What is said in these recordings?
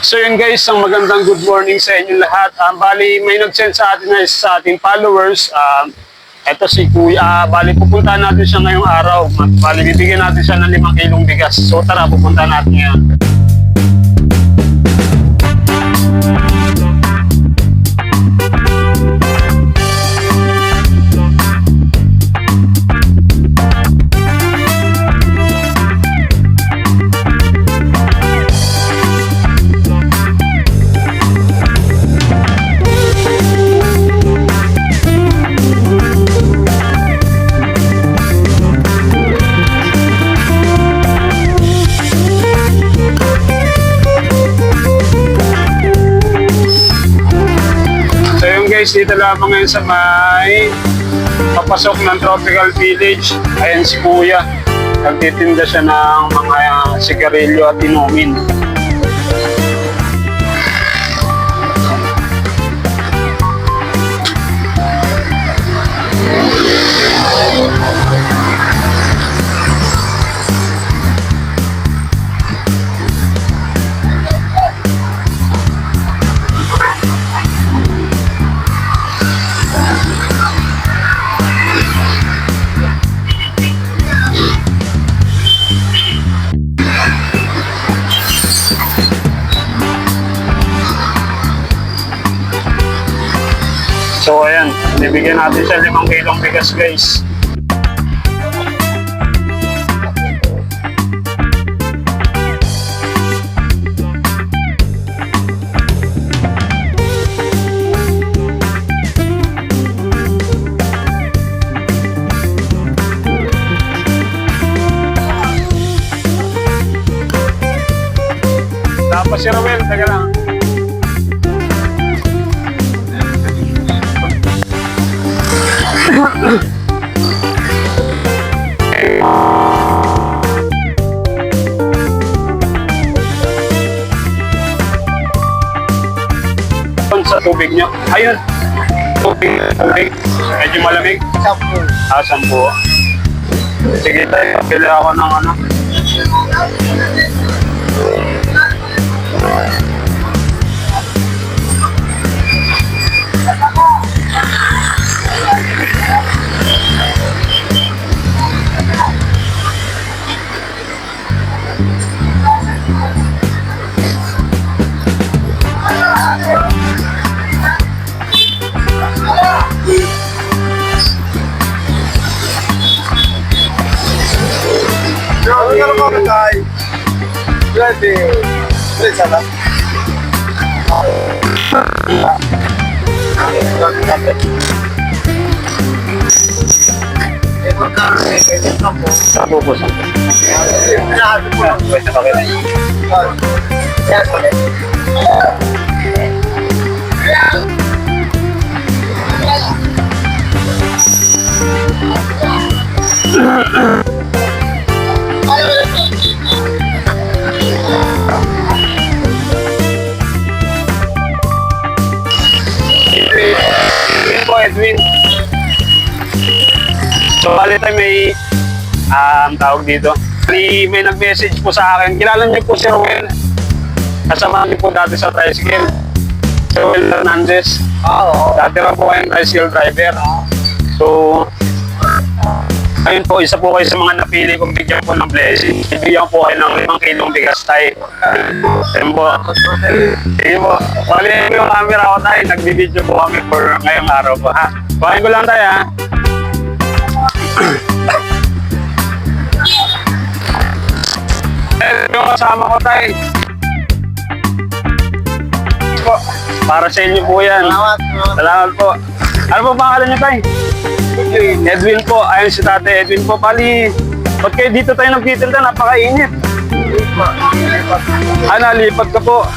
So yun guys, ang magandang good morning sa inyo lahat. Bali, may nag-send sa atin na sa ating followers. Ito si Kuya. Bali, pupuntahan natin siya ngayong araw. Bali, bibigyan natin siya ng 5 kilong bigas. So tara, pupuntahan natin ngayon. Guys, dito lamang ngayon sa may papasok ng Tropical Village. Ayan si Kuya, nagtitinda siya ng mga sigarilyo at inumin. So ayan, bibigyan natin siya 5 kilong bigas guys. Tapos si Ruel, taga lang. Sa tubig nyo. Ayun. Tubig. Medyo malamig. 10. 10. Sige tayo. Pila ako ng ano. Edwin. So, bali tayo may tawag dito. May nag-message po sa akin. Kilala niyo po si Ruel. Kasama niyo po dati sa tricycle. Si Ruel Hernandez. Dati rin po kayong tricycle driver. So, ayun po, isa po kayo sa mga napili kong bigyan po ng blessing. Bigyan po kayo ng 5 kilong bigas tayo. Ayun po. Sige po. Bali yung camera ko tayo. Nagbibideo po kami for ngayong araw po ha. Kuhain ko lang tayo ha. Yung kasama ko tayo. Para sa inyo po yan. Salamat po. Ano po pangalan niyo tayo? Edwin po, ayun si Tate Edwin po. Bali, ba't kayo dito tayo nagtitinda? Napakainit. Nalipat ka po.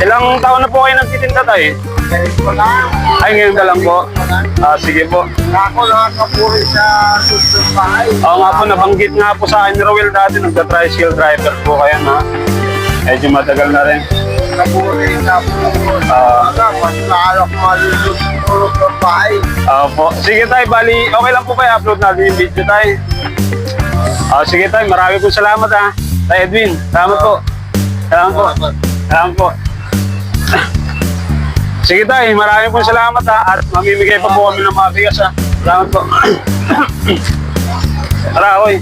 Ilang taon na po kayo nagtitinda tayo? Ay, ngayon ka lang po. Sige po. Ako nakakapuri sa susunod bahay. Oo nga po, nabanggit nga po sa akin ni Ruel dati. Nagda-tricycle driver po kayo na. Medyo matagal na rin. Kapuri na po. Mas naalok malulog ng bahay. Po. Sige tayo, bali, okay lang po kayo. Upload natin yung video tayo. Sige tayo, marami po salamat ha. Tayo Edwin, salamat po. Salamat po. Salamat po. Sige tayo, maraming po salamat ha. At mamimigay pa po kami ng mga bigas ha. Salamat po. Tara, oy.